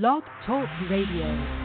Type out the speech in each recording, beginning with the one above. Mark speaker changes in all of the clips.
Speaker 1: Blog Talk Radio.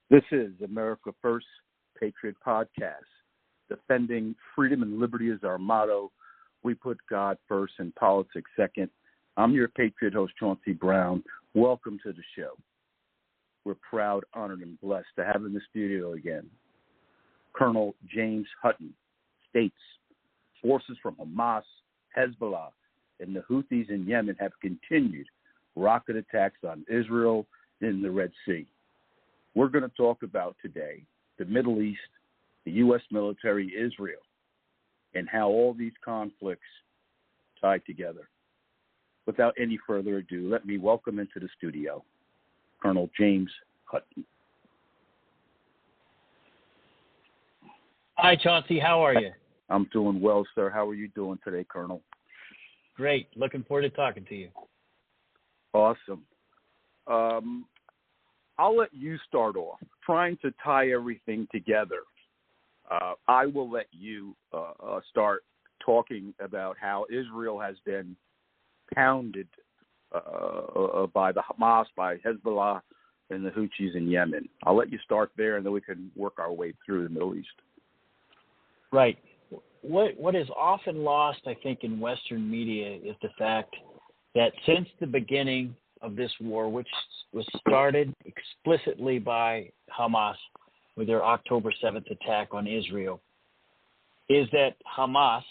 Speaker 2: This is America First Patriot Podcast. Defending freedom and liberty is our motto. We put God first and politics second. I'm your Patriot host, Chauncey Brown. Welcome to the show. We're proud, honored, and blessed to have in the studio again Colonel James Hutton states forces from Hamas, Hezbollah, and the Houthis in Yemen have continued rocket attacks on Israel in the Red Sea. We're going to talk about today the Middle East, the U.S. military, Israel, and how all these conflicts tie together. Without any further ado, let me welcome into the studio Colonel James Hutton.
Speaker 3: Hi, Chauncey. How are you?
Speaker 2: I'm doing well, sir. How are you doing today, Colonel?
Speaker 3: Great. Looking forward to talking to you.
Speaker 2: Awesome. I'll let you start off, trying to tie everything together. I will let you start talking about how Israel has been pounded by the Hamas, by Hezbollah, and the Houthis in Yemen. I'll let you start there, and then we can work our way through the Middle East.
Speaker 3: Right. What is often lost, I think, in Western media is the fact that since the beginning of this war, which was started explicitly by Hamas with their October 7th attack on Israel, is that Hamas,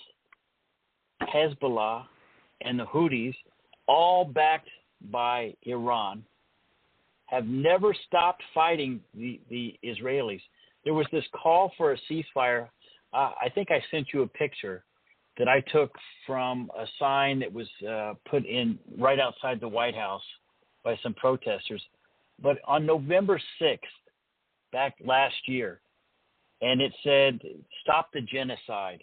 Speaker 3: Hezbollah, and the Houthis, all backed by Iran, have never stopped fighting the Israelis. There was this call for a ceasefire. I think I sent you a picture that I took from a sign that was put in right outside the White House by some protesters. But on November 6th, back last year, and it said, "Stop the genocide."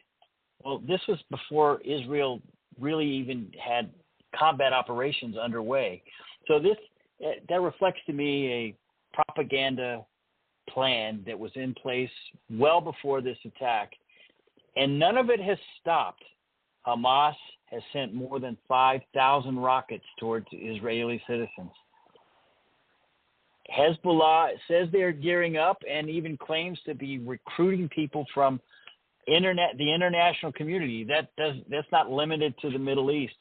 Speaker 3: Well, this was before Israel really even had combat operations underway. So that reflects to me a propaganda plan that was in place well before this attack. And none of it has stopped. Hamas has sent more than 5,000 rockets towards Israeli citizens. Hezbollah says they're gearing up and even claims to be recruiting people from the international community. That's not limited to the Middle East.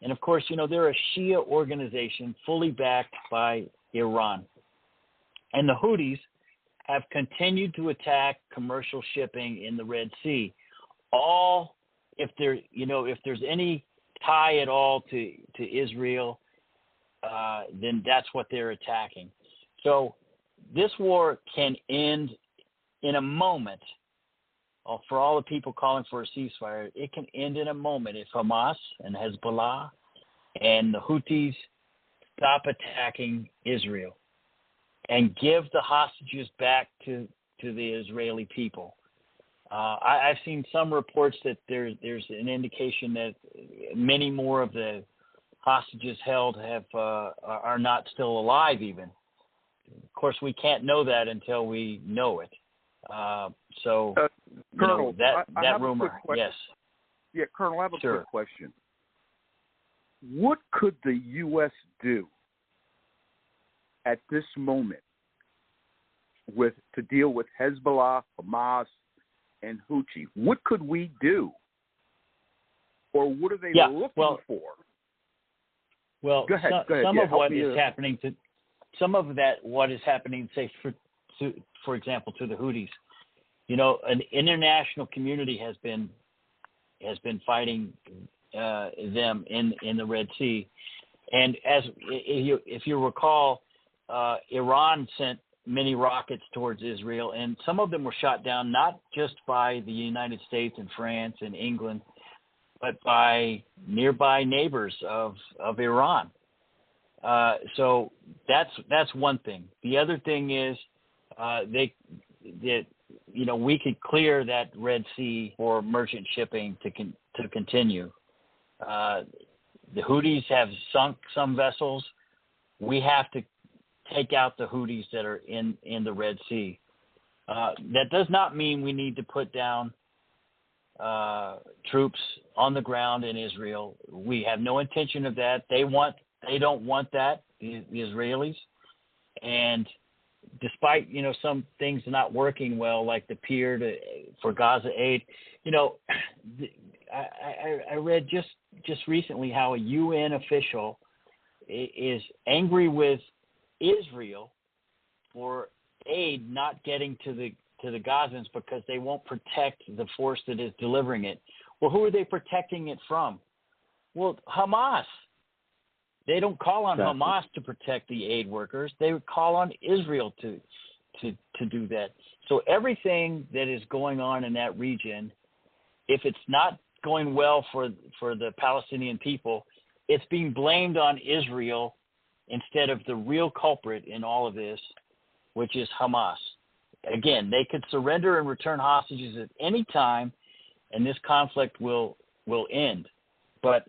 Speaker 3: And of course, they're a Shia organization fully backed by Iran. And the Houthis have continued to attack commercial shipping in the Red Sea. If there's any tie at all to Israel, then that's what they're attacking. So this war can end in a moment. For all the people calling for a ceasefire, it can end in a moment if Hamas and Hezbollah and the Houthis stop attacking Israel and give the hostages back to the Israeli people. I've seen some reports that there's an indication that many more of the hostages held are not still alive even. Of course, we can't know that until we know it.
Speaker 2: Colonel,
Speaker 3: that rumor, yes.
Speaker 2: Yeah, Colonel, I have a quick question. what could the U.S. do at this moment to deal with Hezbollah, Hamas, and Houthi? What could we do? Or what are they looking for?
Speaker 3: Well,
Speaker 2: go ahead.
Speaker 3: Some of what is happening, say, for example, to the Houthis, an international community has been fighting them in the Red Sea, and if you recall, Iran sent many rockets towards Israel, and some of them were shot down not just by the United States and France and England, but by nearby neighbors of Iran. So that's one thing. The other thing is we could clear that Red Sea for merchant shipping to continue. The Houthis have sunk some vessels. We have to take out the Houthis that are in the Red Sea. That does not mean we need to put down troops on the ground in Israel. We have no intention of that. They don't want that, the Israelis. And despite, some things not working well, like the pier for Gaza aid, I read just recently how a UN official is angry with Israel for aid not getting to the Gazans because they won't protect the force that is delivering it. Well, who are they protecting it from? Well, Hamas. They don't call on Hamas to protect the aid workers. They would call on Israel to do that. So everything that is going on in that region, if it's not going well for the Palestinian people, it's being blamed on Israel instead of the real culprit in all of this, which is Hamas. Again, they could surrender and return hostages at any time, and this conflict will end. But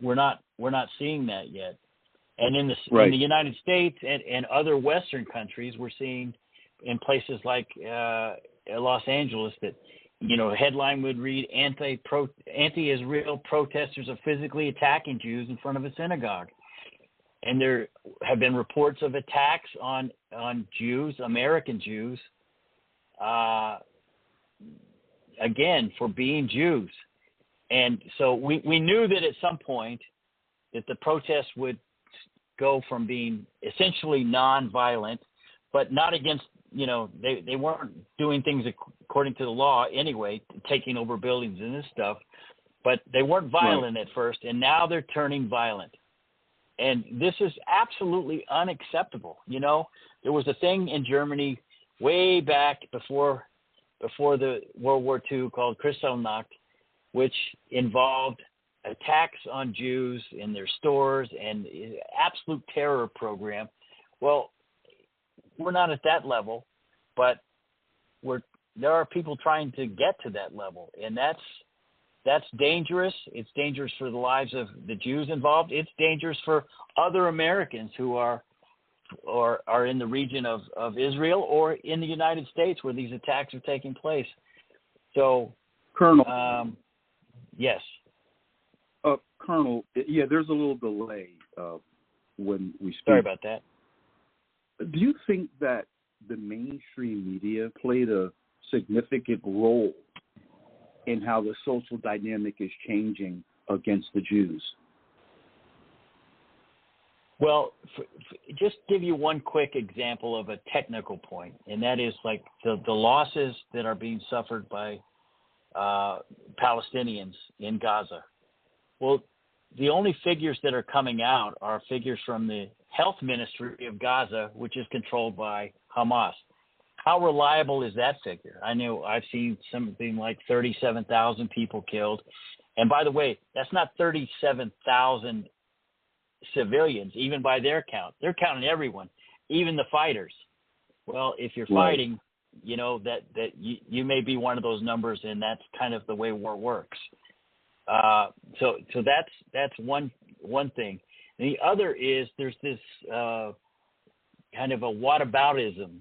Speaker 3: we're not seeing that yet. And in the United States and other Western countries, we're seeing in places like Los Angeles that, a headline would read, anti-Israel protesters are physically attacking Jews in front of a synagogue. And there have been reports of attacks on Jews, American Jews, again, for being Jews. And so we knew that at some point that the protests would go from being essentially nonviolent, but not against, they weren't doing things according to the law anyway, taking over buildings and this stuff, but they weren't violent at first, and now they're turning violent. And this is absolutely unacceptable. There was a thing in Germany way back before the World War II called Kristallnacht, which involved attacks on Jews in their stores and absolute terror program. Well, we're not at that level, but there are people trying to get to that level, and that's dangerous. It's dangerous for the lives of the Jews involved. It's dangerous for other Americans who are in the region of Israel or in the United States where these attacks are taking place. So,
Speaker 2: Colonel,
Speaker 3: yes.
Speaker 2: Colonel, there's a little delay when we speak.
Speaker 3: Sorry about that.
Speaker 2: Do you think that the mainstream media played a significant role in how the social dynamic is changing against the Jews? Well,
Speaker 3: just give you one quick example of a technical point, and that is like the losses that are being suffered by Palestinians in Gaza. Well, the only figures that are coming out are figures from the health ministry of Gaza, which is controlled by Hamas. How reliable is that figure? I know I've seen something like 37,000 people killed. And by the way, that's not 37,000 civilians, even by their count. They're counting everyone, even the fighters. Well, if you're fighting, that you may be one of those numbers, and that's kind of the way war works. So that's one thing. And the other is there's this kind of a whataboutism.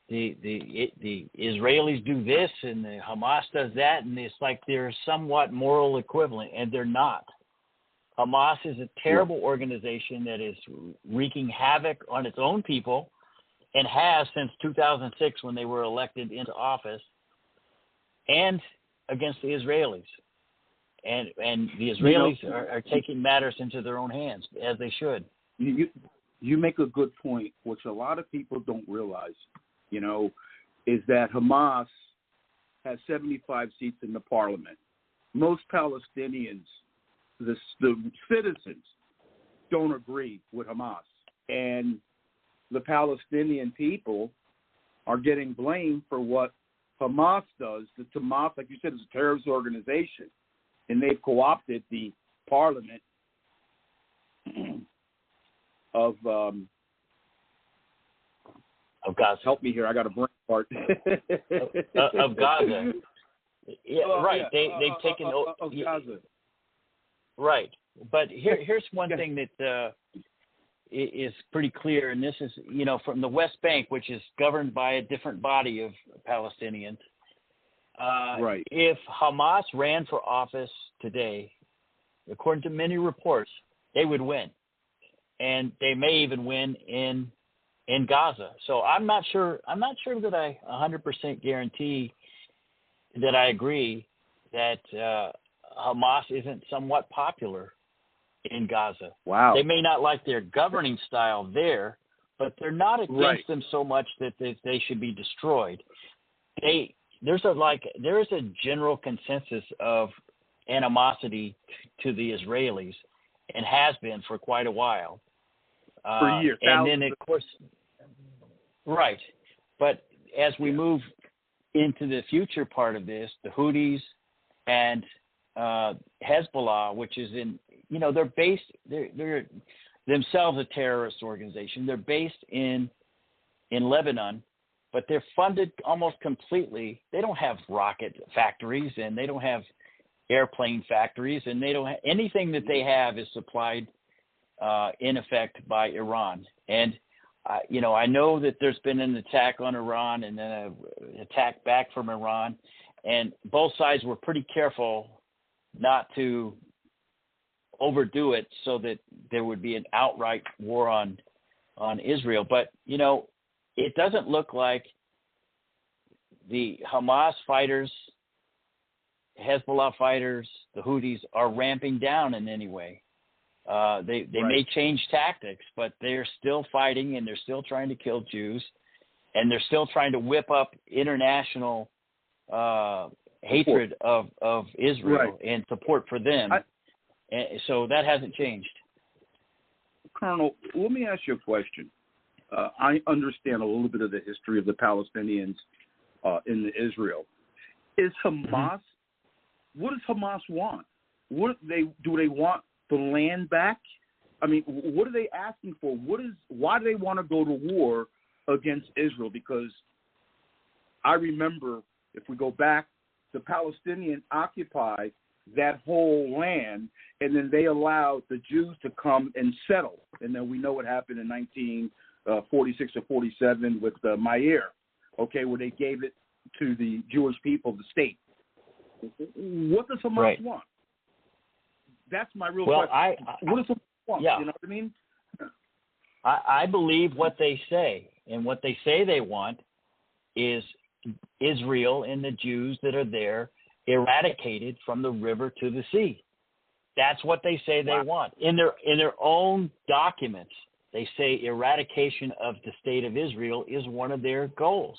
Speaker 3: The Israelis do this and the Hamas does that, and it's like they're somewhat moral equivalent, and they're not. Hamas is a terrible organization that is wreaking havoc on its own people and has since 2006 when they were elected into office, and against the Israelis. And the Israelis are taking matters into their own hands, as they should.
Speaker 2: You make a good point, which a lot of people don't realize, is that Hamas has 75 seats in the parliament. Most Palestinians, the citizens, don't agree with Hamas. And the Palestinian people are getting blamed for what Hamas does. The Hamas, like you said, is a terrorist organization, and they've co-opted the parliament of
Speaker 3: Gaza.
Speaker 2: Help me here. I got a brain fart.
Speaker 3: of Gaza. Yeah, right.
Speaker 2: Yeah.
Speaker 3: They've taken
Speaker 2: of Gaza.
Speaker 3: Right. But here's one thing that is pretty clear, and this is, from the West Bank, which is governed by a different body of Palestinians.
Speaker 2: Right.
Speaker 3: If Hamas ran for office today, according to many reports, they would win, and they may even win in Gaza. So I'm not sure that I 100% guarantee that I agree that Hamas isn't somewhat popular in Gaza.
Speaker 2: Wow.
Speaker 3: They may not like their governing style there, but they're not against them so much that they should be destroyed. There's a general consensus of animosity to the Israelis, and has been for quite a while.
Speaker 2: For years.
Speaker 3: And then, of course, right. But as we move into the future part of this, the Houthis and Hezbollah, which is they're themselves a terrorist organization. They're based in Lebanon, but they're funded almost completely. They don't have rocket factories, and they don't have airplane factories, and they don't have anything that they have is supplied in effect by Iran. And I know that there's been an attack on Iran and then an attack back from Iran, and both sides were pretty careful not to overdo it so that there would be an outright war on Israel. But, it doesn't look like the Hamas fighters, Hezbollah fighters, the Houthis are ramping down in any way. They may change tactics, but they're still fighting, and they're still trying to kill Jews, and they're still trying to whip up international hatred of Israel and support for them. And so that hasn't changed.
Speaker 2: Colonel, let me ask you a question. I understand a little bit of the history of the Palestinians in Israel. Is Hamas? What does Hamas want? Do they want the land back? I mean, what are they asking for? Why do they want to go to war against Israel? Because I remember, if we go back, the Palestinians occupied that whole land, and then they allowed the Jews to come and settle. And then we know what happened in 1946 or 47 with Meir, where they gave it to the Jewish people, the state. What does Hamas want? That's my real question. What does Hamas want?
Speaker 3: Yeah.
Speaker 2: You know what I mean?
Speaker 3: I believe what they say, and what they say they want is Israel and the Jews that are there eradicated from the river to the sea. That's what they say they want. In their own documents, they say eradication of the state of Israel is one of their goals.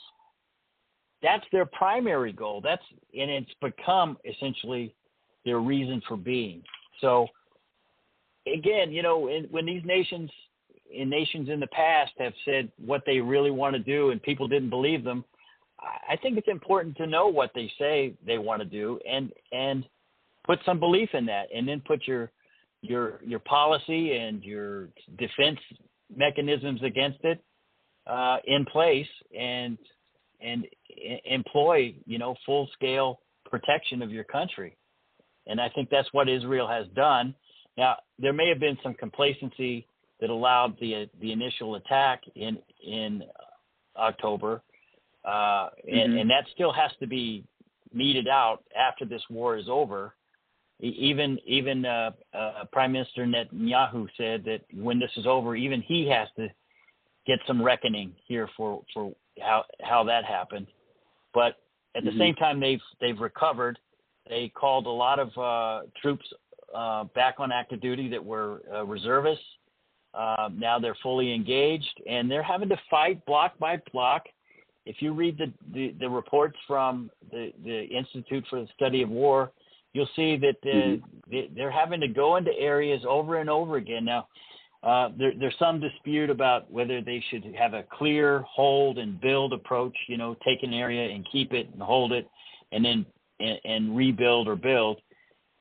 Speaker 3: That's their primary goal. And it's become essentially their reason for being. So again, when these nations in the past have said what they really want to do and people didn't believe them, I think it's important to know what they say they want to do and put some belief in that, and then put your policy and your defense mechanisms against it in place, and employ full scale protection of your country. And I think that's what Israel has done. Now, there may have been some complacency that allowed the initial attack in October. And that still has to be meted out after this war is over. Even Prime Minister Netanyahu said that when this is over, even he has to get some reckoning here for how that happened. But at the same time, they've recovered. They called a lot of troops back on active duty that were reservists. Now they're fully engaged, and they're having to fight block by block. If you read the reports from the Institute for the Study of War, you'll see that they're having to go into areas over and over again. Now, there's some dispute about whether they should have a clear, hold, and build approach, take an area and keep it and hold it, and then and rebuild or build.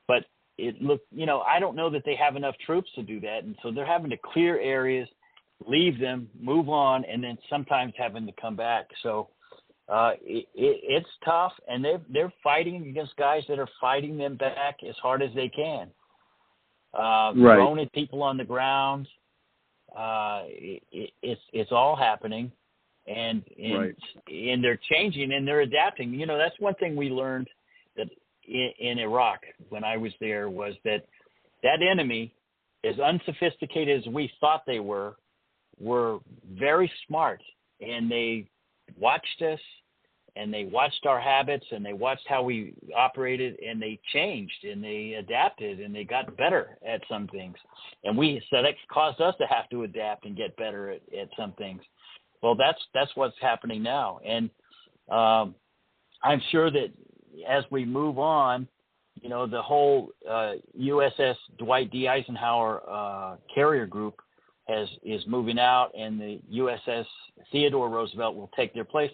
Speaker 3: But I don't know that they have enough troops to do that, and so they're having to clear areas, leave them, move on, and then sometimes having to come back. So it's tough, and they're fighting against guys that are fighting them back as hard as they can. Throwing at people on the ground. It's all happening, and they're changing and they're adapting. That's one thing we learned that in Iraq when I was there was that enemy, as unsophisticated as we thought they were very smart, and they watched us, and they watched our habits, and they watched how we operated, and they changed, and they adapted, and they got better at some things. And so that caused us to have to adapt and get better at some things. Well, that's what's happening now. And I'm sure that as we move on, the whole USS Dwight D. Eisenhower carrier group is moving out, and the USS Theodore Roosevelt will take their place.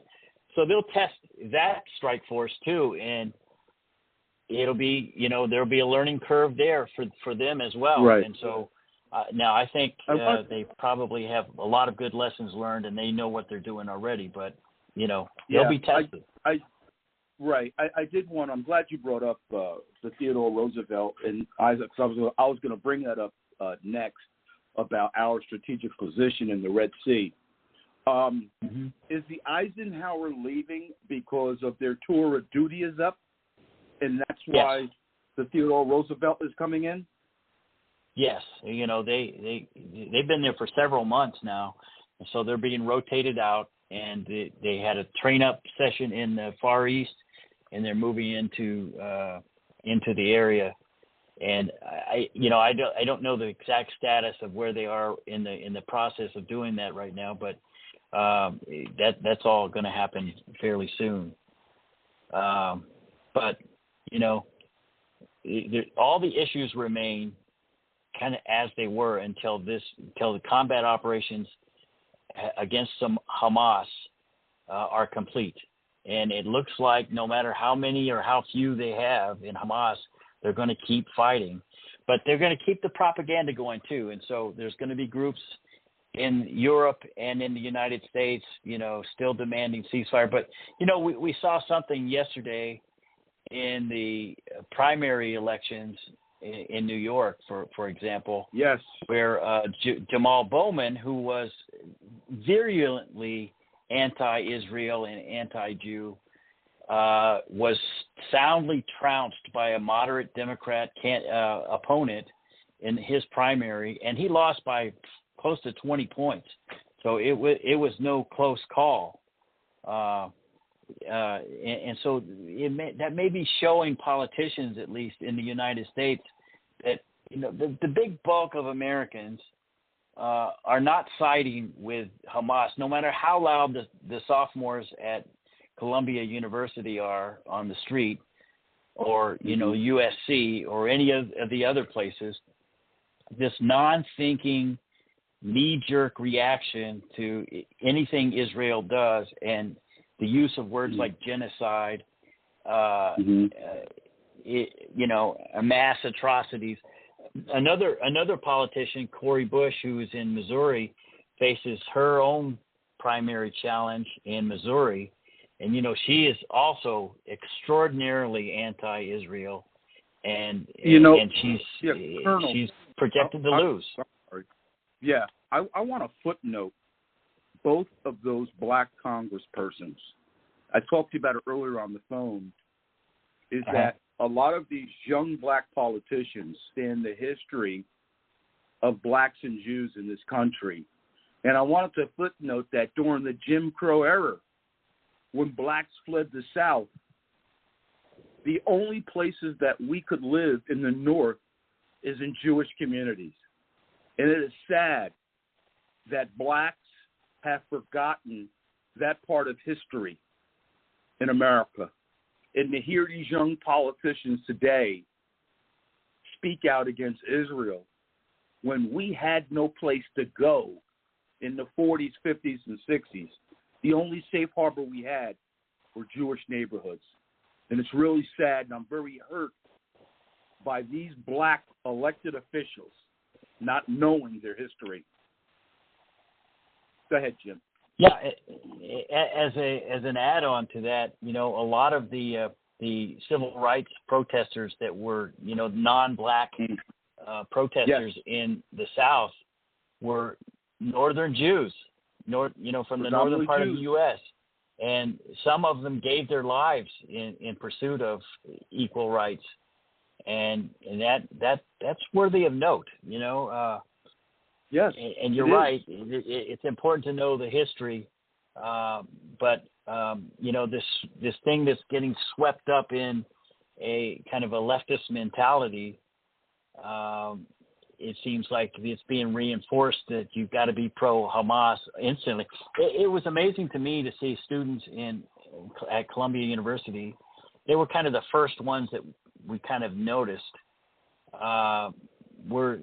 Speaker 3: So they'll test that strike force too, and it'll be, there'll be a learning curve there for them as well.
Speaker 2: Right.
Speaker 3: And so now I think they probably have a lot of good lessons learned, and they know what they're doing already. But they'll be tested.
Speaker 2: I did want. I'm glad you brought up the Theodore Roosevelt, and I was going to bring that up next about our strategic position in the Red Sea. Is the Eisenhower leaving because of their tour of duty is up, and that's why the Theodore Roosevelt is coming in?
Speaker 3: Yes, they've been there for several months now, and so they're being rotated out, and they had a train-up session in the Far East, and they're moving into the area. And I don't know the exact status of where they are in the process of doing that right now, but that's all going to happen fairly soon. But all the issues remain kind of as they were until the combat operations against some Hamas are complete. And it looks like no matter how many or how few they have in Hamas, they're going to keep fighting. But they're going to keep the propaganda going too. And so there's going to be groups in Europe and in the United States, still demanding ceasefire. But, we saw something yesterday in the primary elections in New York, for example.
Speaker 2: Yes.
Speaker 3: Where Jamal Bowman, who was virulently anti-Israel and anti-Jew, was soundly trounced by a moderate Democrat opponent in his primary, and he lost by close to 20 points. So it was no close call. And so that may be showing politicians, at least in the United States, that the big bulk of Americans are not siding with Hamas, no matter how loud the sophomores at Columbia University are on the street, or USC or any of the other places. This non-thinking, knee-jerk reaction to anything Israel does, and the use of words like genocide, mass atrocities. Another politician, Cori Bush, who is in Missouri, faces her own primary challenge in Missouri, and she is also extraordinarily anti-Israel, and she's projected to lose.
Speaker 2: Sorry. Yeah, I want to footnote both of those black congresspersons. I talked to you about it earlier on the phone. Is that a lot of these young black politicians stand the history of blacks and Jews in this country. And I wanted to footnote that during the Jim Crow era, when blacks fled the South, the only places that we could live in the North is in Jewish communities. And it is sad that blacks have forgotten that part of history in America. And to hear these young politicians today speak out against Israel when we had no place to go in the 40s, 50s, and 60s, the only safe harbor we had were Jewish neighborhoods. And it's really sad, and I'm very hurt by these black elected officials not knowing their history. Go ahead, Jim.
Speaker 3: Yeah, as an add-on to that, a lot of the civil rights protesters that were, non-black protesters in the South were Northern Jews, from the northern part of the U.S., and some of them gave their lives in pursuit of equal rights, and that's worthy of note,
Speaker 2: Yes,
Speaker 3: and you're right. It's important to know the history, but this thing that's getting swept up in a kind of a leftist mentality. It seems like it's being reinforced that you've got to be pro-Hamas instantly. It was amazing to me to see students at Columbia University. They were kind of the first ones that we kind of noticed were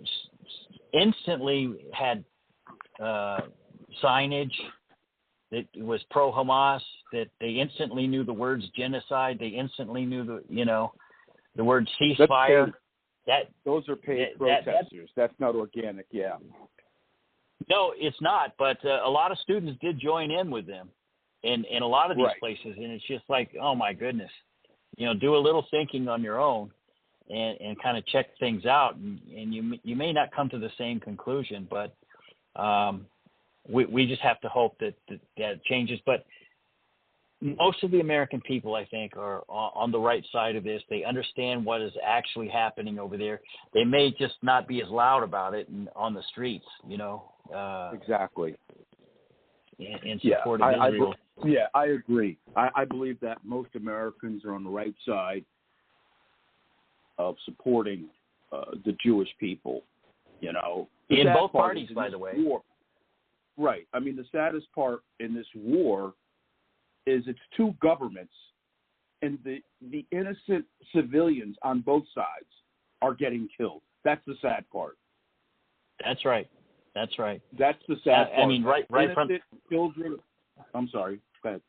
Speaker 3: instantly had signage that was pro-Hamas, that they instantly knew the words genocide. They instantly knew the word ceasefire.
Speaker 2: Those are paid protesters. That's not organic, yeah.
Speaker 3: No, it's not. But a lot of students did join in with them in a lot of these places. And it's just like, oh, my goodness. Do a little thinking on your own and kind of check things out. And you may not come to the same conclusion, but we just have to hope that changes. But most of the American people, I think, are on the right side of this. They understand what is actually happening over there. They may just not be as loud about it on the streets,
Speaker 2: exactly.
Speaker 3: In support of Israel.
Speaker 2: I agree. I believe that most Americans are on the right side of supporting the Jewish people, In
Speaker 3: both parties, by the way.
Speaker 2: War. Right. I mean, the saddest part in this war is it's two governments, and the innocent civilians on both sides are getting killed. That's the sad part.
Speaker 3: That's right. That's
Speaker 2: the sad part.
Speaker 3: I mean, right from
Speaker 2: children. I'm sorry. Go ahead.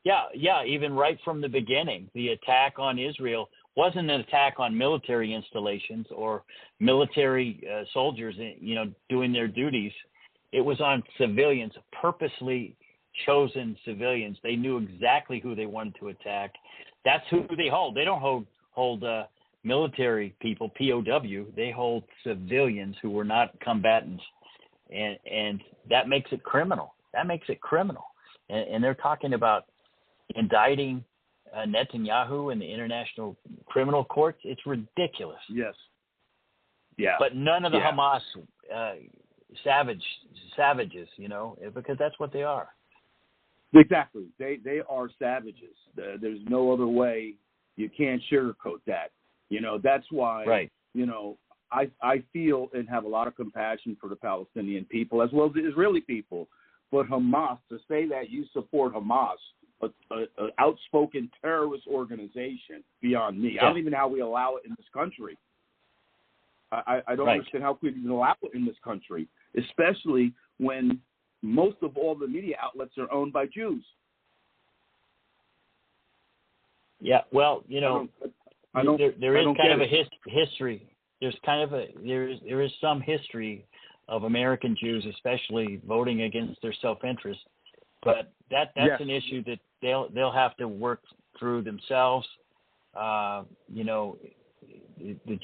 Speaker 3: Yeah. Even right from the beginning, the attack on Israel wasn't an attack on military installations or military soldiers, doing their duties. It was on civilians, purposely chosen civilians. They knew exactly who they wanted to attack. That's who they hold. They don't hold military people, POW. They hold civilians who were not combatants, and that makes it criminal. And they're talking about indicting Netanyahu in the International Criminal Court. It's ridiculous.
Speaker 2: Yes. Yeah.
Speaker 3: But none of the Hamas savages, because that's what they are.
Speaker 2: Exactly. They are savages. There's no other way. You can't sugarcoat that. That's why,
Speaker 3: right.
Speaker 2: I feel and have a lot of compassion for the Palestinian people as well as the Israeli people. But Hamas, to say that you support Hamas, an outspoken terrorist organization, beyond me. I don't even know how we allow it in this country. I don't understand how we can allow it in this country, especially when most of all the media outlets are owned by Jews.
Speaker 3: Yeah, well, there is kind of a history. There is some history of American Jews, especially voting against their self-interest. But that's an issue that they'll have to work through themselves. The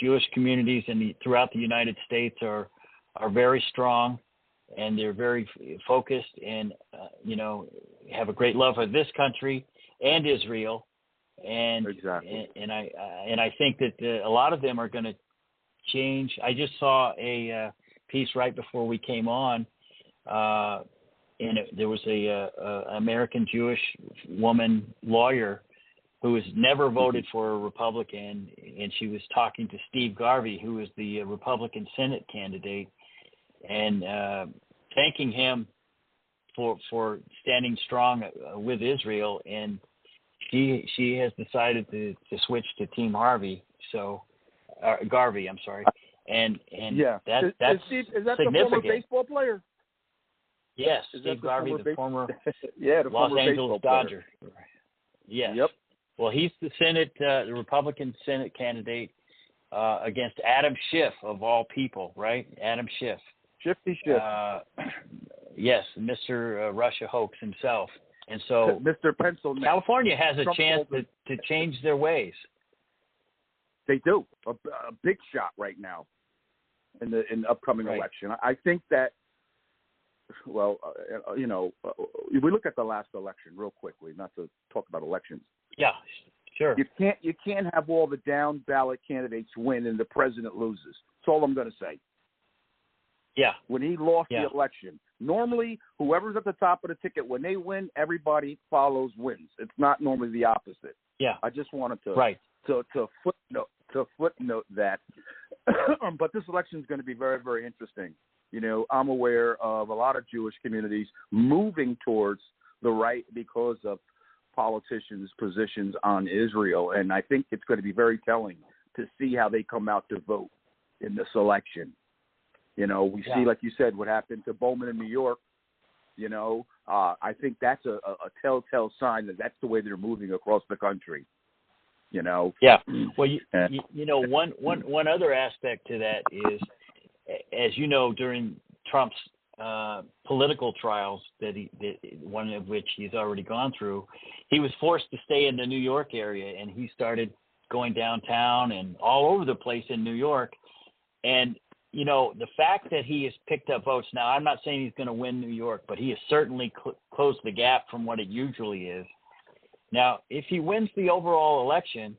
Speaker 3: Jewish communities throughout the United States are very strong, and they're very focused, and have a great love for this country and Israel. And
Speaker 2: exactly.
Speaker 3: and I think that a lot of them are going to change. I just saw a piece right before we came on, and there was a American Jewish woman lawyer who has never voted for a Republican, and she was talking to Steve Garvey, who is the Republican Senate candidate, and thanking him for standing strong with Israel. And she has decided to switch to Team Garvey. I'm sorry. And
Speaker 2: yeah,
Speaker 3: that's
Speaker 2: is that
Speaker 3: significant.
Speaker 2: The former baseball player?
Speaker 3: Yes,
Speaker 2: Is
Speaker 3: Steve Garvey, the former
Speaker 2: the
Speaker 3: Los
Speaker 2: former
Speaker 3: Angeles Dodger. Yes.
Speaker 2: Yep.
Speaker 3: Well, he's the the Republican Senate candidate against Adam Schiff, of all people, right? Adam Schiff.
Speaker 2: Shifty Schiff.
Speaker 3: Yes, Mr. Russia hoax himself. And so
Speaker 2: Mr. Pencil.
Speaker 3: California has a
Speaker 2: Trump
Speaker 3: chance to change their ways.
Speaker 2: They do. A big shot right now in the upcoming election. I think that, well, we look at the last election real quickly, not to talk about elections.
Speaker 3: Yeah, sure.
Speaker 2: You can't have all the down ballot candidates win and the president loses. That's all I'm going to say.
Speaker 3: Yeah.
Speaker 2: When he lost the election, normally whoever's at the top of the ticket, when they win, everybody follows wins. It's not normally the opposite.
Speaker 3: Yeah.
Speaker 2: I just wanted to footnote that. But this election is going to be very, very interesting. I'm aware of a lot of Jewish communities moving towards the right because of politicians' positions on Israel, and I think it's going to be very telling to see how they come out to vote in this election. We see, like you said, what happened to Bowman in New York. I think that's a telltale sign that that's the way they're moving across the country.
Speaker 3: Yeah. Well, one other aspect to that is, as you know, during Trump's political trials one of which he's already gone through, he was forced to stay in the New York area, and he started going downtown and all over the place in New York. And the fact that he has picked up votes now, I'm not saying he's going to win New York, but he has certainly closed the gap from what it usually is. Now, if he wins the overall election,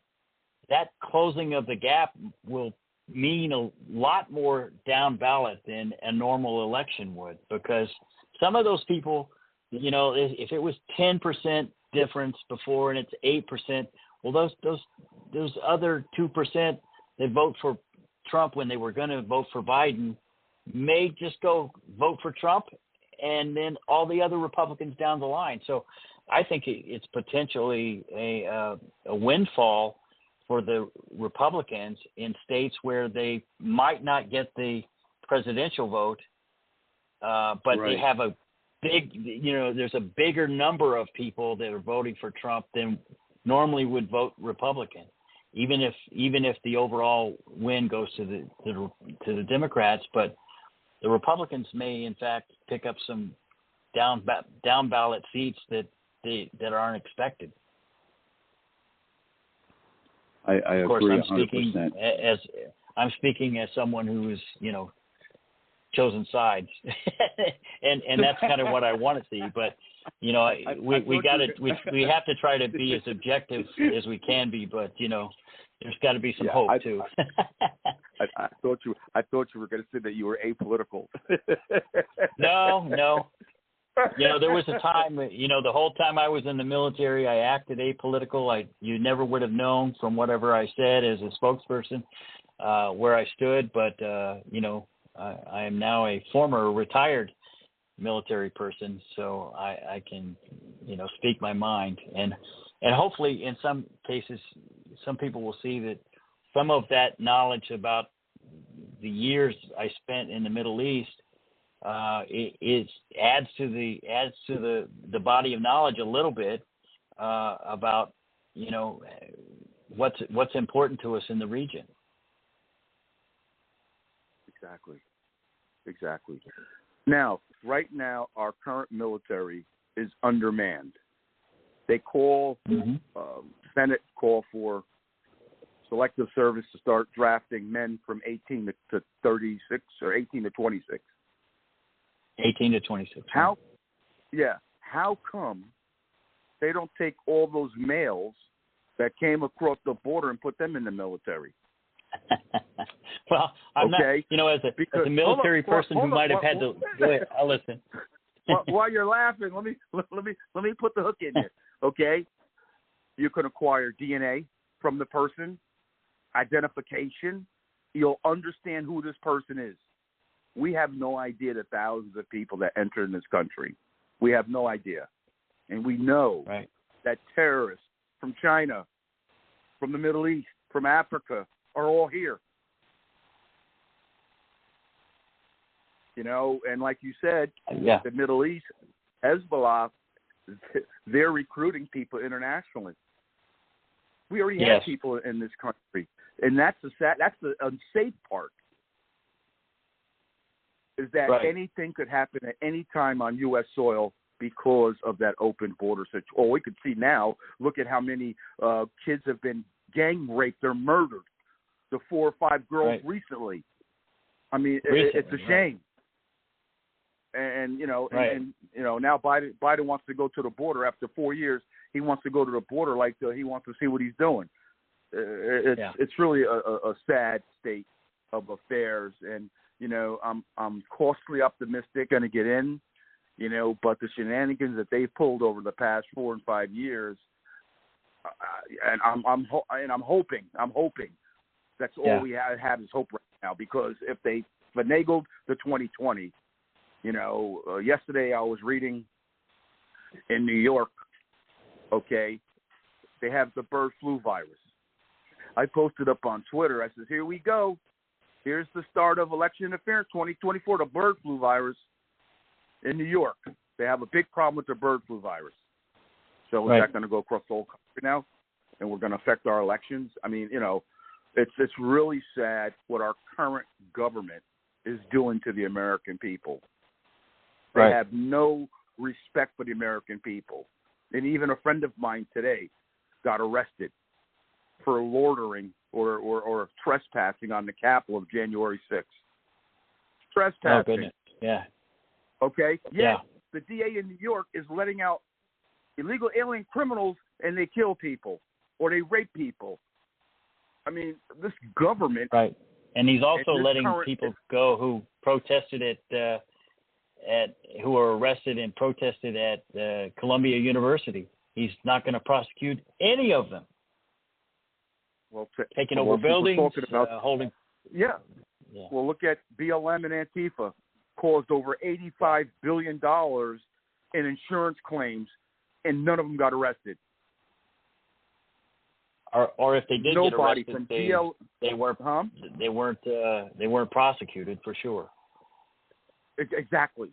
Speaker 3: that closing of the gap will mean a lot more down ballot than a normal election would, because some of those people, if it was 10% difference before and it's 8%, well, those other 2% that vote for Trump when they were going to vote for Biden may just go vote for Trump, and then all the other Republicans down the line. So I think it's potentially a windfall for the Republicans in states where they might not get the presidential vote, but they have a big, there's a bigger number of people that are voting for Trump than normally would vote Republican, even if the overall win goes to the Democrats. But the Republicans may in fact pick up some down ballot seats that aren't expected.
Speaker 2: I
Speaker 3: of course,
Speaker 2: agree.
Speaker 3: I'm speaking as someone who is, chosen sides, and that's kind of what I want to see. But we have to try to be as objective as we can be. But there's got to be some hope too.
Speaker 2: I thought you were going to say that you were apolitical.
Speaker 3: No. There was a time, the whole time I was in the military, I acted apolitical. You never would have known from whatever I said as a spokesperson where I stood. But, I am now a former retired military person, so I can, speak my mind. And hopefully in some cases, some people will see that some of that knowledge about the years I spent in the Middle East it adds to the body of knowledge a little bit about what's important to us in the region.
Speaker 2: Exactly. Now, right now, our current military is undermanned. They call Senate call for selective service to start drafting men from 18 to 36 or 18 to 26.
Speaker 3: 18 to 26.
Speaker 2: How come they don't take all those males that came across the border and put them in the military.
Speaker 3: Well, I'm not, as a military person who might have had to. Go ahead, I'll listen.
Speaker 2: While you're laughing, let me put the hook in here. Okay, you can acquire DNA from the person, identification. You'll understand who this person is. We have no idea the thousands of people that enter in this country. We have no idea, and we know that terrorists from China, from the Middle East, from Africa are all here. And like you said, the Middle East, Hezbollah, they're recruiting people internationally. We already have people in this country, and that's the unsafe part. Is that anything could happen at any time on U.S. soil because of that open border situation. Oh, we could see now. Look at how many kids have been gang raped or murdered. The 4 or 5 girls recently. I mean, it's a shame. And now Biden wants to go to the border after 4 years. He wants to go to the border like he wants to see what he's doing. It's really a sad state of affairs, and I'm cautiously optimistic going to get in. But the shenanigans that they've pulled over the past 4 and 5 years, and I'm hoping that's all we have is hope right now, because if they finagled the 2020. Yesterday I was reading in New York, they have the bird flu virus. I posted up on Twitter. I said, here we go. Here's the start of election interference 2024, the bird flu virus in New York. They have a big problem with the bird flu virus. So is that going to go across the whole country now? And we're going to affect our elections? I mean, it's really sad what our current government is doing to the American people. They have no respect for the American people. And even a friend of mine today got arrested for loitering or trespassing on the Capitol of January 6th. Trespassing.
Speaker 3: Oh, goodness. Yeah.
Speaker 2: Okay? Yeah. The DA in New York is letting out illegal alien criminals, and they kill people or they rape people. I mean, this government.
Speaker 3: Right. And he's also letting people go who protested who were arrested and protested at Columbia University. He's not going to prosecute any of them.
Speaker 2: Well,
Speaker 3: taking over buildings, holding.
Speaker 2: Yeah. Well, look at BLM and Antifa caused over $85 billion in insurance claims, and none of them got arrested.
Speaker 3: Or if they did get arrested, they weren't prosecuted for sure.
Speaker 2: Exactly.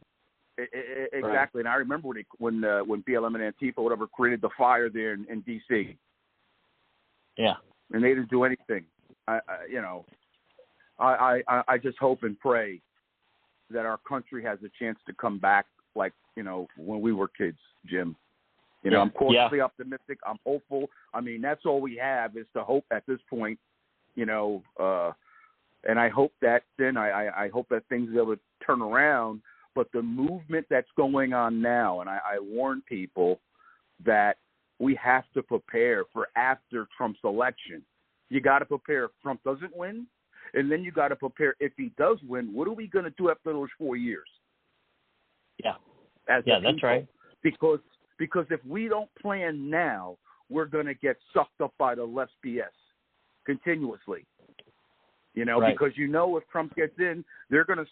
Speaker 2: And I remember when BLM and Antifa, whatever, created the fire there in D.C.
Speaker 3: Yeah.
Speaker 2: And they didn't do anything. I just hope and pray that our country has a chance to come back like, when we were kids, Jim. I'm cautiously optimistic. I'm hopeful. I mean, that's all we have is to hope at this point, and I hope that I hope that things will be able to turn around. But the movement that's going on now, and I warn people that we have to prepare for after Trump's election. You got to prepare if Trump doesn't win, and then you got to prepare if he does win. What are we going to do after those 4 years?
Speaker 3: Yeah, that's right.
Speaker 2: Because if we don't plan now, we're going to get sucked up by the left's BS continuously. Because if Trump gets in, they're going to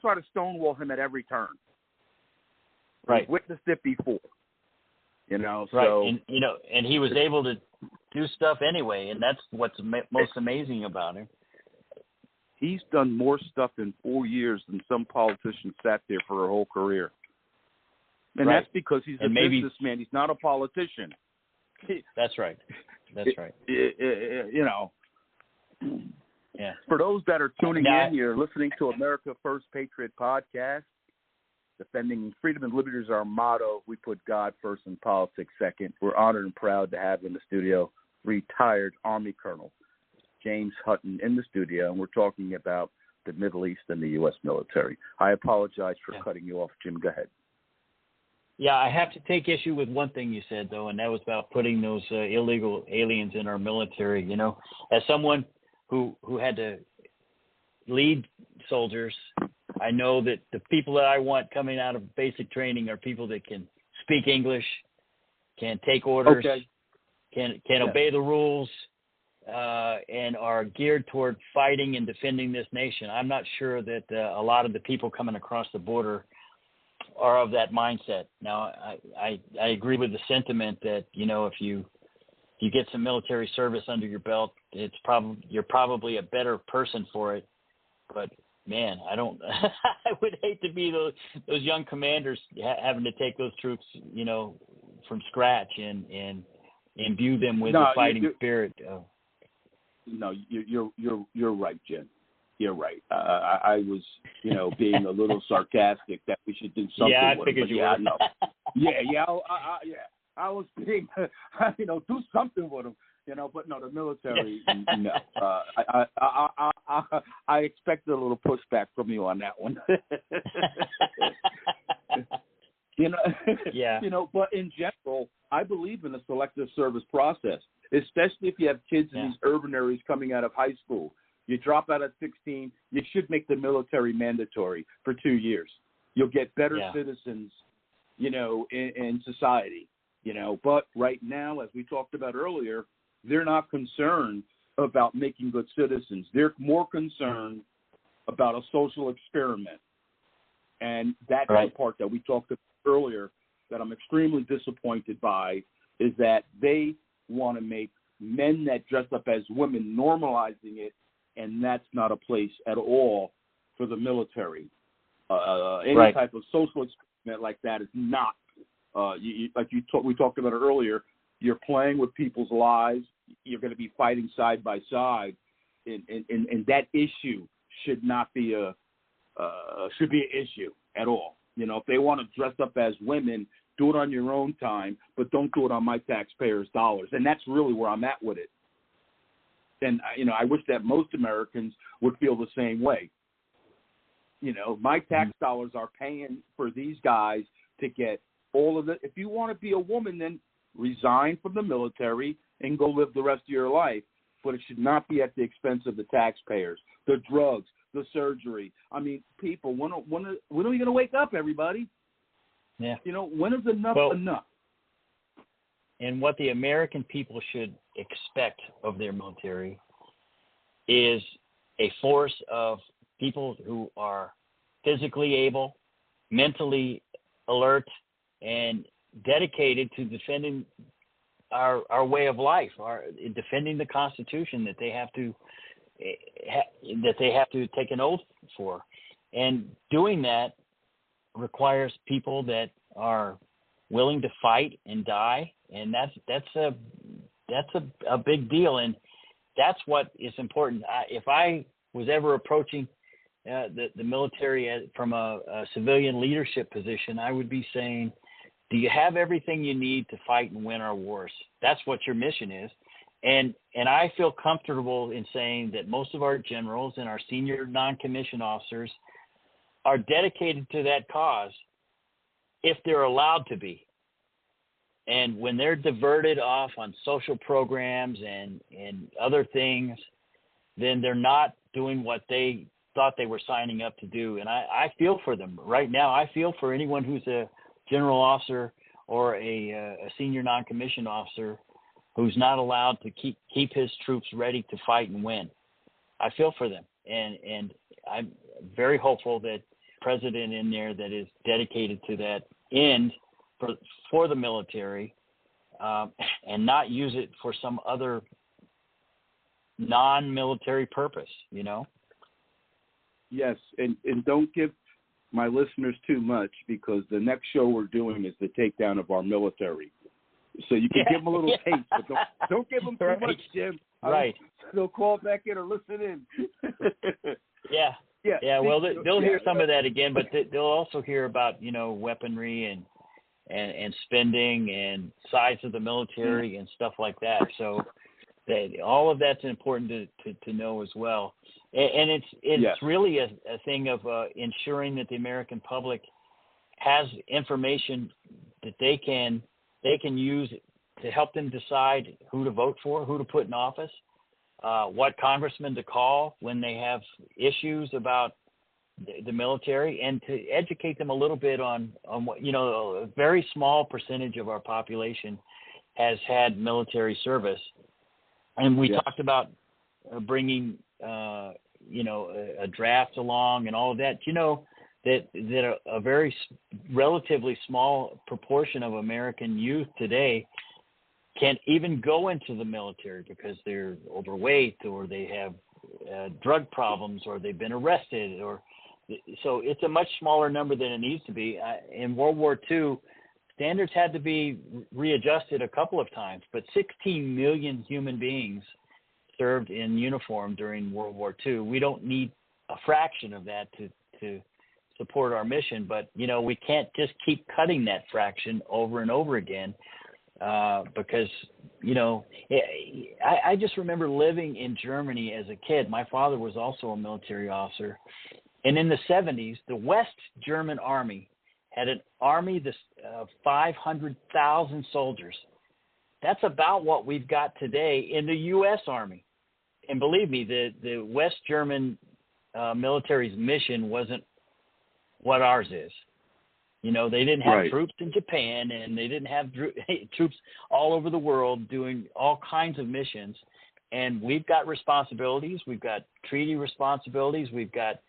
Speaker 2: try to stonewall him at every turn.
Speaker 3: Right.
Speaker 2: We've witnessed it before.
Speaker 3: Right.
Speaker 2: So
Speaker 3: and he was able to do stuff anyway, and that's what's most amazing about him.
Speaker 2: He's done more stuff in 4 years than some politicians sat there for their whole career. And that's because he's a businessman. He's not a politician.
Speaker 3: That's right. That's right.
Speaker 2: Yeah. For those that are tuning in, you're listening to America First Patriot Podcast. Defending freedom and liberty is our motto. We put God first and politics second. We're honored and proud to have in the studio retired Army Colonel James Hutton in the studio, and we're talking about the Middle East and the U.S. military. I apologize for cutting you off, Jim. Go ahead.
Speaker 3: Yeah, I have to take issue with one thing you said, though, and that was about putting those illegal aliens in our military. You know, as someone who had to lead soldiers, I know that the people that I want coming out of basic training are people that can speak English, can take orders, can obey the rules, and are geared toward fighting and defending this nation. I'm not sure that a lot of the people coming across the border are of that mindset. Now, I agree with the sentiment that, you know, if you get some military service under your belt, you're probably a better person for it. But man, I would hate to be those young commanders having to take those troops, you know, from scratch and imbue them with the fighting spirit.
Speaker 2: No, you're right, Jim. You're right. I was, you know, being a little sarcastic that we should do something.
Speaker 3: Yeah, I
Speaker 2: with
Speaker 3: figured
Speaker 2: them,
Speaker 3: you were.
Speaker 2: No. I was being, you know, do something with them, you know. But no, the military, no. I expected a little pushback from you on that one. You know,
Speaker 3: yeah.
Speaker 2: You know, but in general, I believe in the selective service process, especially if you have kids in these urban areas coming out of high school. You drop out at 16, you should make the military mandatory for 2 years. You'll get better citizens, you know, in society, you know. But right now, as we talked about earlier, they're not concerned about making good citizens. They're more concerned about a social experiment. And that's the part that we talked about earlier that I'm extremely disappointed by, is that they want to make men that dress up as women, normalizing it, and that's not a place at all for the military. Any type of social experiment like that is not. We talked about it earlier. You're playing with people's lives. You're going to be fighting side by side, and that issue should not be an issue at all. You know, if they want to dress up as women, do it on your own time, but don't do it on my taxpayers' dollars. And that's really where I'm at with it. And, you know, I wish that most Americans would feel the same way. You know, my tax dollars are paying for these guys to get all of it. If you want to be a woman, then resign from the military and go live the rest of your life. But it should not be at the expense of the taxpayers, the drugs, the surgery. I mean, people, when are we going to wake up, everybody?
Speaker 3: Yeah.
Speaker 2: You know, when is enough enough?
Speaker 3: And what the American people should expect of their military is a force of people who are physically able, mentally alert, and dedicated to defending our way of life, defending the Constitution that they have to take an oath for. And doing that requires people that are willing to fight and die, and that's a big deal, and that's what is important. If I was ever approaching the military from a civilian leadership position, I would be saying, do you have everything you need to fight and win our wars? That's what your mission is. And I feel comfortable in saying that most of our generals and our senior non-commissioned officers are dedicated to that cause if they're allowed to be. And when they're diverted off on social programs and other things, then they're not doing what they thought they were signing up to do. And I feel for them right now. I feel for anyone who's a general officer or a senior non-commissioned officer who's not allowed to keep his troops ready to fight and win. I feel for them. And I'm very hopeful that president in there that is dedicated to that end for the military, and not use it for some other non-military purpose, you know?
Speaker 2: Yes, and don't give my listeners too much, because the next show we're doing is the takedown of our military. So you can give them a little taste, but don't give them too much, Jim.
Speaker 3: Right.
Speaker 2: They'll call back in or listen in.
Speaker 3: Yeah. Well, they'll hear some of that again, but they'll also hear about, you know, weaponry and spending and size of the military and stuff like that. So all of that's important to know as well. And it's really a thing of ensuring that the American public has information that they can use to help them decide who to vote for, who to put in office, what congressman to call when they have issues about the military, and to educate them a little bit on what, a very small percentage of our population has had military service. And we talked about bringing, a draft along and all of that. That a very relatively small proportion of American youth today can't even go into the military because they're overweight, or they have drug problems, or they've been arrested, so it's a much smaller number than it needs to be. In World War II, standards had to be readjusted a couple of times, but 16 million human beings served in uniform during World War II. We don't need a fraction of that to support our mission, but we can't just keep cutting that fraction over and over again, because I just remember living in Germany as a kid. My father was also a military officer, and in the 70s, the West German Army had an army of 500,000 soldiers. That's about what we've got today in the U.S. Army. And believe me, the West German military's mission wasn't what ours is. They didn't have troops in Japan, and they didn't have troops all over the world doing all kinds of missions. And we've got responsibilities. We've got treaty responsibilities. We've got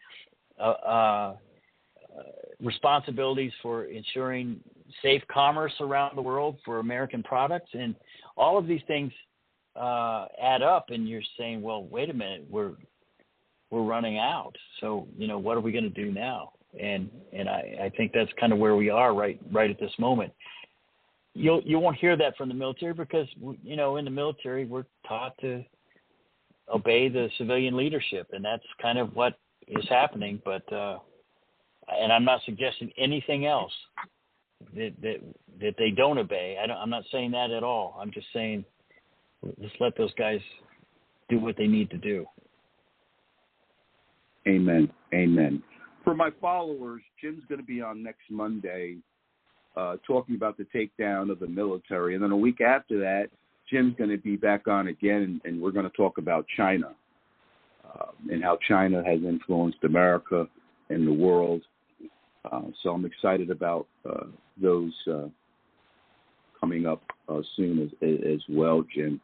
Speaker 3: responsibilities for ensuring safe commerce around the world for American products. And all of these things add up, and you're saying, well, wait a minute, we're running out. So, what are we going to do now? And I think that's kind of where we are right at this moment. You won't hear that from the military because, in the military, we're taught to obey the civilian leadership, and that's kind of what is happening. But and I'm not suggesting anything else that they don't obey. I'm not saying that at all. I'm just saying let's let those guys do what they need to do.
Speaker 2: Amen. Amen. For my followers, Jim's going to be on next Monday talking about the takedown of the military. And then a week after that, Jim's going to be back on again, and we're going to talk about China and how China has influenced America and the world. So I'm excited about those coming up soon as well, Jim.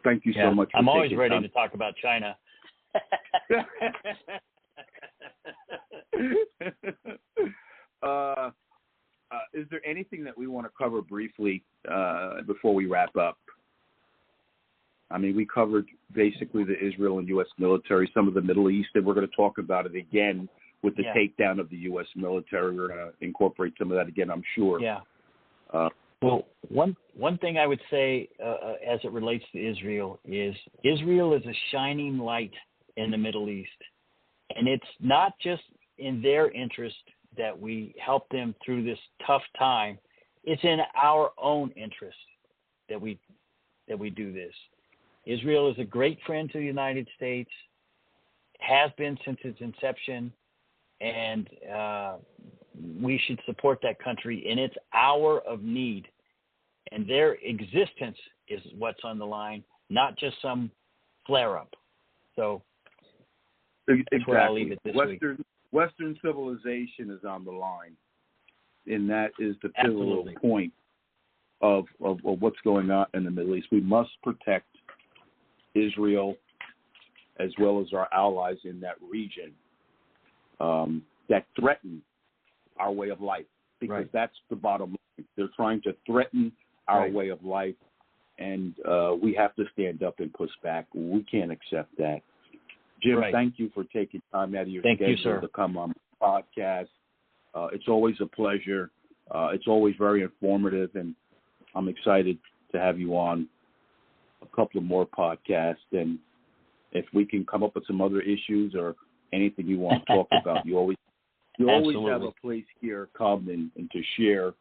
Speaker 2: Thank you so much for
Speaker 3: I'm always
Speaker 2: taking
Speaker 3: ready
Speaker 2: time.
Speaker 3: to talk about China.
Speaker 2: Is there anything that we want to cover briefly before we wrap up? I mean, we covered basically the Israel and U.S. military, some of the Middle East, and we're going to talk about it again with the takedown of the U.S. military. We're going to incorporate some of that again, I'm sure.
Speaker 3: Yeah. Well, one thing I would say as it relates to Israel is a shining light in the Middle East. And it's not just in their interest that we help them through this tough time. It's in our own interest that we do this. Israel is a great friend to the United States, has been since its inception, and we should support that country in its hour of need. And their existence is what's on the line, not just some flare-up. So that's where I'll leave it this week.
Speaker 2: Western civilization is on the line, and that is the pivotal point of what's going on in the Middle East. We must protect Israel as well as our allies in that region that threaten our way of life, because that's the bottom line. They're trying to threaten our way of life, and we have to stand up and push back. We can't accept that. Jim, thank you for taking time out of your schedule to come on the podcast. It's always a pleasure. It's always very informative, and I'm excited to have you on a couple of more podcasts. And if we can come up with some other issues or anything you want to talk about, you always have a place here, come and to share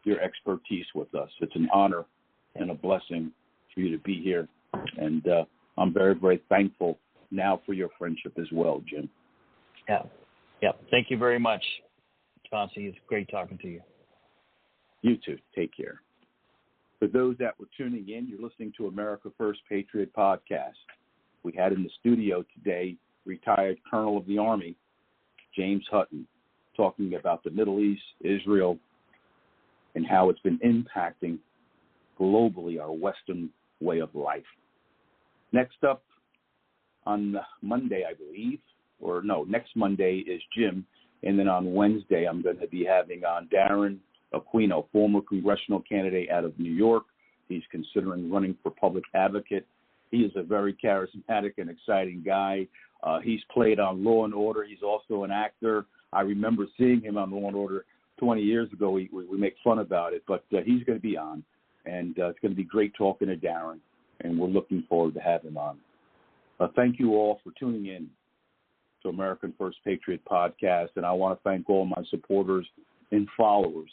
Speaker 2: your expertise with us. It's an honor and a blessing for you to be here. And I'm very, very thankful now for your friendship as well, Jim.
Speaker 3: Yeah. Thank you very much, Chauncey. It's great talking to you.
Speaker 2: You too. Take care. For those that were tuning in, you're listening to America First Patriot Podcast. We had in the studio today retired Colonel of the Army, James Hutton, talking about the Middle East, Israel, and how it's been impacting globally our Western way of life. Next up on Monday, I believe, or no, next Monday is Jim, and then on Wednesday I'm going to be having on Darren Aquino, former congressional candidate out of New York. He's considering running for public advocate. He is a very charismatic and exciting guy. He's played on Law and Order. He's also an actor. I remember seeing him on Law and Order 20 years ago. We make fun about it, but he's going to be on, and it's going to be great talking to Darren, and we're looking forward to having him on. Thank you all for tuning in to American First Patriot Podcast, and I want to thank all my supporters and followers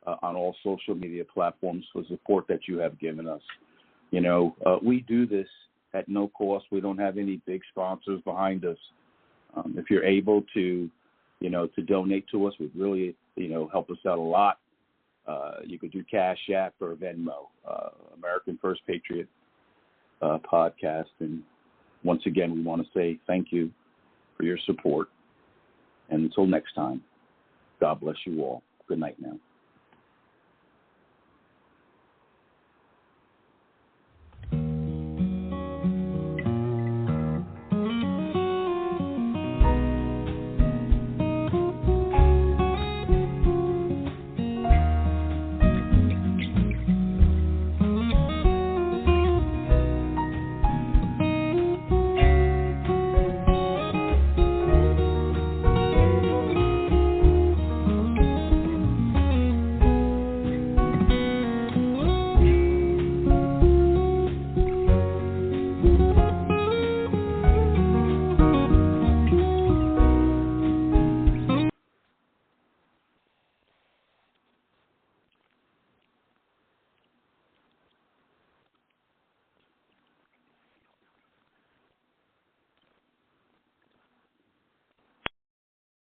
Speaker 2: on all social media platforms for the support that you have given us. You know, we do this at no cost. We don't have any big sponsors behind us. If you're able to, to donate to us, would really, help us out a lot. You could do Cash App or Venmo, American First Patriot Podcast. And once again, we want to say thank you for your support. And until next time, God bless you all. Good night now.